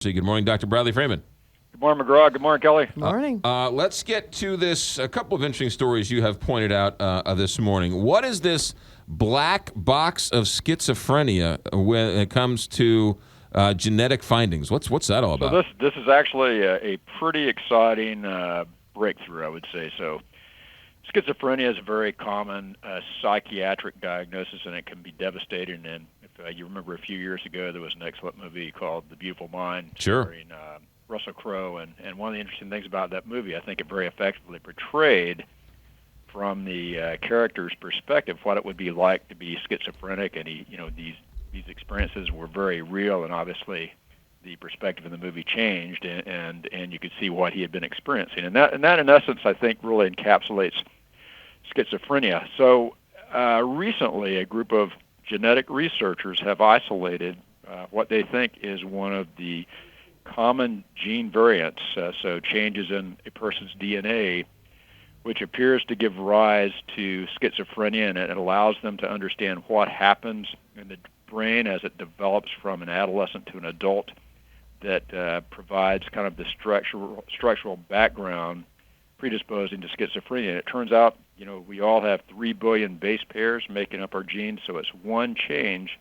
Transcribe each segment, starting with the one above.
Good morning, Dr. Bradley Freeman. Good morning, McGraw. Good morning, Kelly. Morning. Let's get to this. A couple of interesting stories you have pointed out this morning. What is this black box of schizophrenia when it comes to genetic findings? What's that all about? So this is actually a pretty exciting breakthrough, I would say. So schizophrenia is a very common psychiatric diagnosis, and it can be devastating. And if you remember a few years ago, there was an excellent movie called The Beautiful Mind, Sure. starring Russell Crowe. And one of the interesting things about that movie, I think it very effectively portrayed from the character's perspective what it would be like to be schizophrenic. And these experiences were very real, and obviously the perspective in the movie changed, and you could see what he had been experiencing. And that in essence, I think, really encapsulates schizophrenia. So recently, a group of genetic researchers have isolated what they think is one of the common gene variants, so changes in a person's DNA, which appears to give rise to schizophrenia, and it allows them to understand what happens in the brain as it develops from an adolescent to an adult, that provides kind of the structural background predisposing to schizophrenia. And it turns out, we all have 3 billion base pairs making up our genes, so it's one change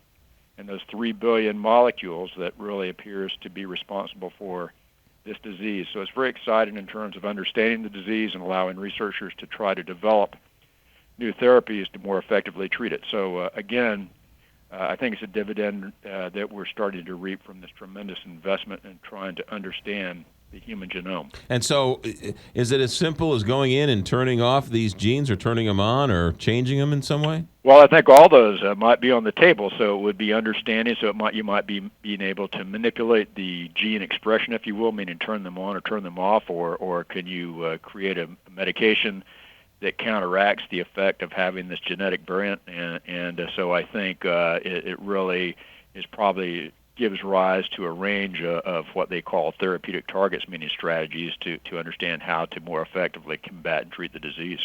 in those 3 billion molecules that really appears to be responsible for this disease. So it's very exciting in terms of understanding the disease and allowing researchers to try to develop new therapies to more effectively treat it. So again, I think it's a dividend that we're starting to reap from this tremendous investment in trying to understand the human genome. And so is it as simple as going in and turning off these genes or turning them on or changing them in some way? Well, I think all those might be on the table. So it would be understanding. So you might be being able to manipulate the gene expression, if you will, meaning turn them on or turn them off, or can you create a medication that counteracts the effect of having this genetic variant? And so I think it really is probably gives rise to a range of what they call therapeutic targets, meaning strategies to understand how to more effectively combat and treat the disease.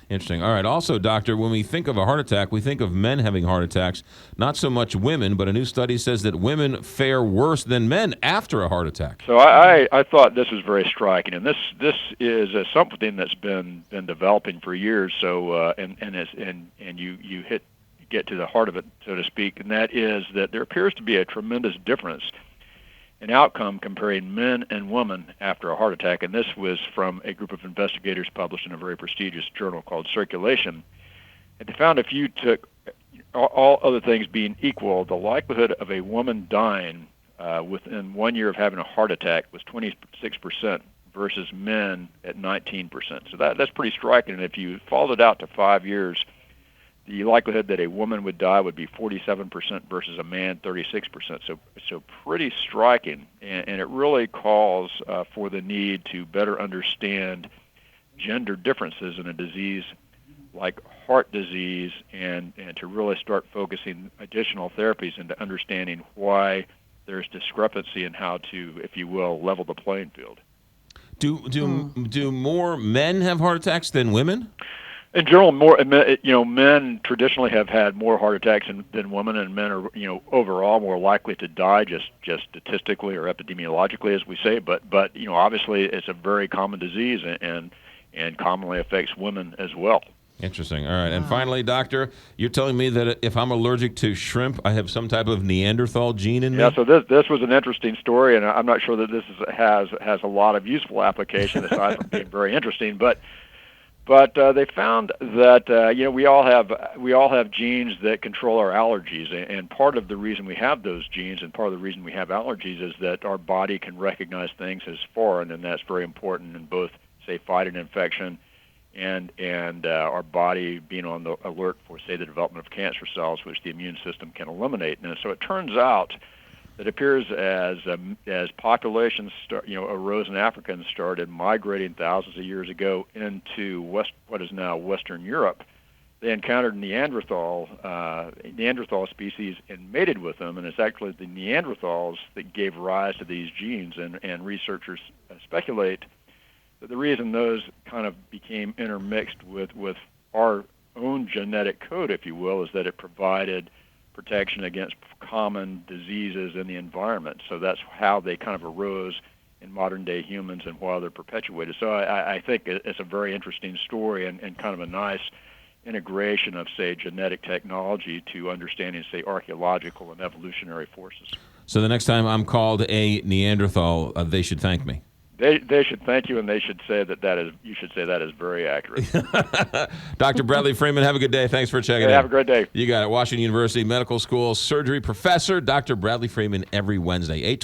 Interesting. All right. Also, doctor, when we think of a heart attack, we think of men having heart attacks, not so much women, but a new study says that women fare worse than men after a heart attack. So I thought this was very striking, and this is something that's been developing for years. So you get to the heart of it, so to speak, and that is that there appears to be a tremendous difference in outcome comparing men and women after a heart attack. And this was from a group of investigators published in a very prestigious journal called Circulation. And they found if you took all other things being equal, the likelihood of a woman dying within 1 year of having a heart attack was 26% versus men at 19%. So that's pretty striking. And if you followed it out to 5 years, the likelihood that a woman would die would be 47% versus a man 36%. So pretty striking, and it really calls for the need to better understand gender differences in a disease like heart disease, and to really start focusing additional therapies into understanding why there's discrepancy in how to, if you will, level the playing field. Do more men have heart attacks than women? In general, men traditionally have had more heart attacks than women, and men are, overall more likely to die, just statistically or epidemiologically, as we say. But obviously, it's a very common disease, and commonly affects women as well. Interesting. All right. And finally, doctor, you're telling me that if I'm allergic to shrimp, I have some type of Neanderthal gene in me? Yeah. So this was an interesting story, and I'm not sure that this has a lot of useful application aside from being very interesting, but. But they found that we all have genes that control our allergies, and part of the reason we have those genes and part of the reason we have allergies is that our body can recognize things as foreign, and that's very important in both, say, fighting infection and our body being on the alert for, say, the development of cancer cells, which the immune system can eliminate. And so it turns out it appears as populations arose in Africa and started migrating thousands of years ago into what is now Western Europe, they encountered Neanderthal species and mated with them, and it's actually the Neanderthals that gave rise to these genes, and researchers speculate that the reason those kind of became intermixed with our own genetic code, if you will, is that it provided protection against common diseases in the environment. So that's how they kind of arose in modern-day humans and why they're perpetuated. So I think it's a very interesting story and kind of a nice integration of, say, genetic technology to understanding, say, archaeological and evolutionary forces. So the next time I'm called a Neanderthal, they should thank me. They should thank you, and they should say you should say that is very accurate. Dr. Bradley Freeman, have a good day. Thanks for checking in. Have a great day. You got it. Washington University Medical School surgery professor, Dr. Bradley Freeman, every Wednesday, 8:20.